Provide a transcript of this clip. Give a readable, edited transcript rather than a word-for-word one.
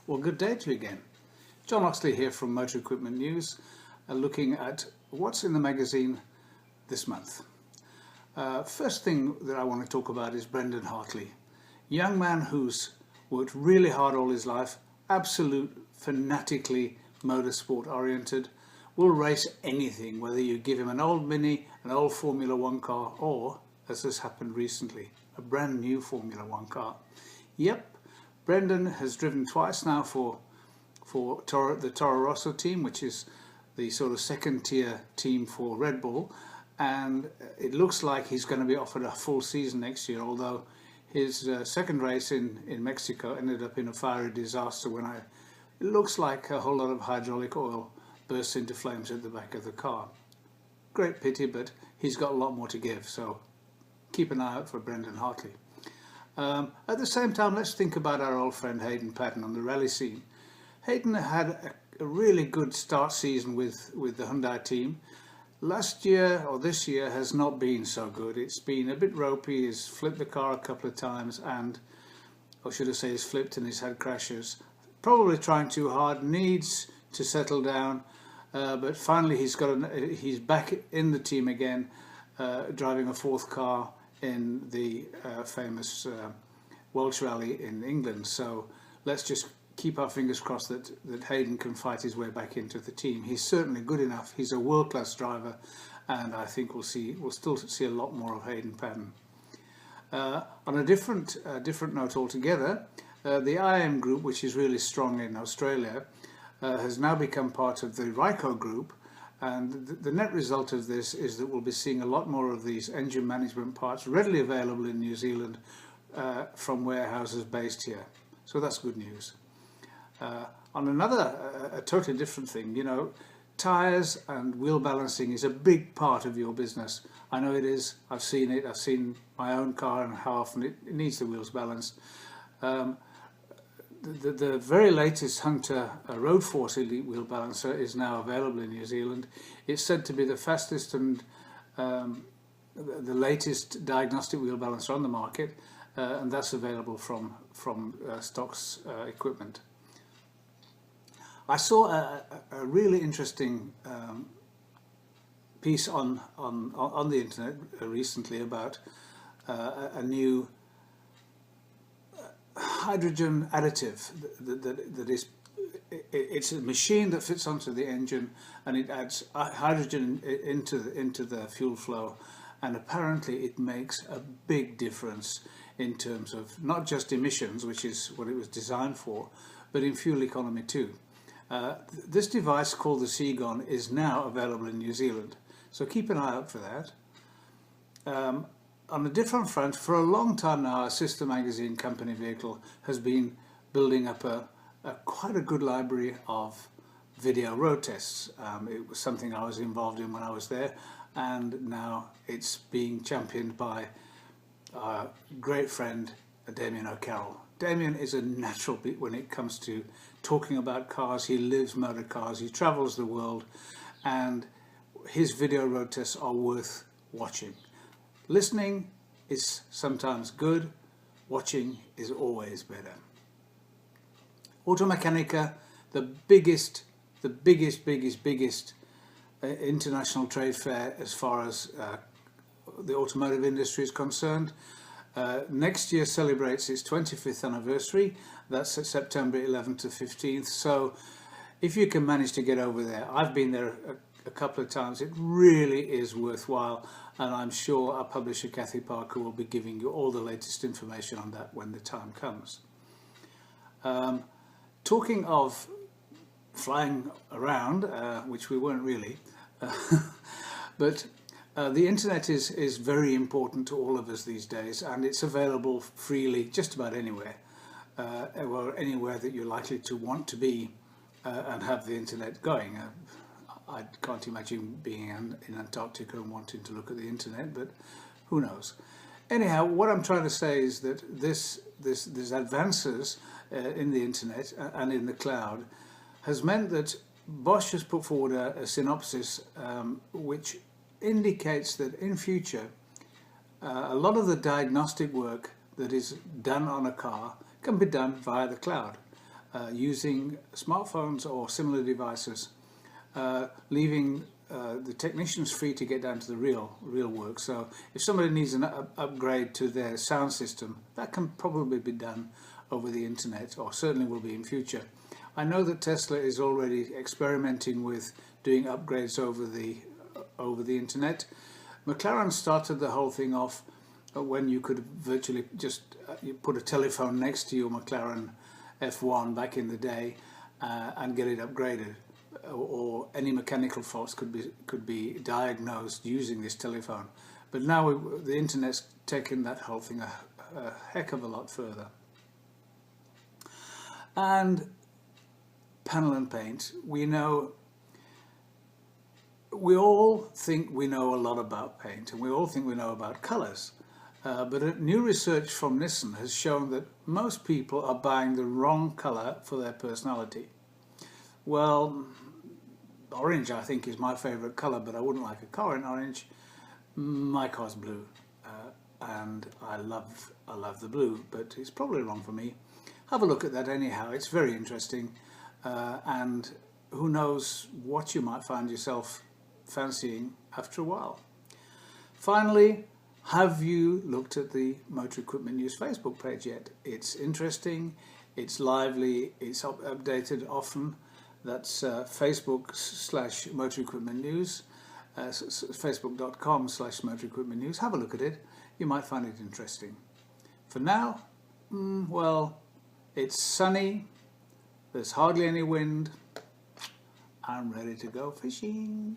Well, good day to you again. John Oxley here from Motor Equipment News, looking at what's in the magazine this month. First thing that I want to talk about is Brendon Hartley. Young man who's worked really hard all his life, absolute fanatically motorsport oriented, will race anything, whether you give him an old Mini, an old Formula One car, or, as has happened recently, a brand new Formula One car. Yep, Brendon has driven twice now for the Toro Rosso team, which is the sort of second tier team for Red Bull, and it looks like he's going to be offered a full season next year, although his second race in Mexico ended up in a fiery disaster when it looks like a whole lot of hydraulic oil burst into flames at the back of the car. Great pity, but he's got a lot more to give, so keep an eye out for Brendon Hartley. At the same time, let's think about our old friend Hayden Paddon on the rally scene. Hayden had a really good start season with the Hyundai team. Last year, or this year, has not been so good. It's been a bit ropey. He's flipped the car a couple of times, and, or should I say, he's flipped and he's had crashes. Probably trying too hard, needs to settle down, but finally he's back in the team again, driving a fourth car in the famous Welsh Rally in England. So let's just keep our fingers crossed that Hayden can fight his way back into the team. He's certainly good enough. He's a world-class driver, and I think we'll still see a lot more of Hayden Paddon. On a different note altogether, the IM group, which is really strong in Australia, has now become part of the Ryco group, and the net result of this is that we'll be seeing a lot more of these engine management parts readily available in New Zealand from warehouses based here. So that's good news. On a totally different thing, you know, tyres and wheel balancing is a big part of your business. I know it is. I've seen it. I've seen my own car and how often it needs the wheels balanced. The very latest Hunter Road Force Elite wheel balancer is now available in New Zealand. It's said to be the fastest and the latest diagnostic wheel balancer on the market, and that's available from Stock's equipment. I saw a really interesting piece on the internet recently about a new hydrogen additive that is, it's a machine that fits onto the engine, and it adds hydrogen into the fuel flow, and apparently it makes a big difference in terms of not just emissions, which is what it was designed for, but in fuel economy too. This device called the Seagon is now available in New Zealand, so keep an eye out for that. On a different front, for a long time now, our sister magazine Company Vehicle has been building up quite a good library of video road tests. It was something I was involved in when I was there, and now it's being championed by our great friend Damien O'Carroll. Damien is a natural bit when it comes to talking about cars. He lives motor cars, he travels the world, and his video road tests are worth watching. Listening is sometimes good, watching is always better. Automechanica, the biggest international trade fair as far as the automotive industry is concerned. Next year celebrates its 25th anniversary. That's at September 11th to 15th. So if you can manage to get over there, I've been there a couple of times. It really is worthwhile, and I'm sure our publisher Kathy Parker will be giving you all the latest information on that when the time comes. Talking of flying around, which we weren't really, but the internet is very important to all of us these days, and it's available freely just about anywhere, or anywhere that you're likely to want to be and have the internet going. I can't imagine being in Antarctica and wanting to look at the internet, but who knows. Anyhow, what I'm trying to say is that this advances in the internet and in the cloud has meant that Bosch has put forward a synopsis which indicates that in future a lot of the diagnostic work that is done on a car can be done via the cloud. using smartphones or similar devices, leaving the technicians free to get down to the real work. So if somebody needs an upgrade to their sound system, that can probably be done over the internet, or certainly will be in future. I know that Tesla is already experimenting with doing upgrades over the internet. McLaren started the whole thing off when you could virtually just you put a telephone next to your McLaren F1 back in the day and get it upgraded, or any mechanical faults could be diagnosed using this telephone. But now the internet's taken that whole thing a heck of a lot further. And panel and paint, we all think we know a lot about paint, and we all think we know about colours. But a new research from Nissan has shown that most people are buying the wrong colour for their personality. Well, orange I think is my favourite colour, but I wouldn't like a car in orange. My car's blue, and I love the blue, but it's probably wrong for me. Have a look at that anyhow, it's very interesting, and who knows what you might find yourself fancying after a while. Finally, have you looked at the Motor Equipment News Facebook page yet? It's interesting, it's lively, it's updated often. That's Facebook/Motor Equipment News, facebook.com/Motor Equipment News. Have a look at it, you might find it interesting. For now, well, it's sunny, there's hardly any wind. I'm ready to go fishing.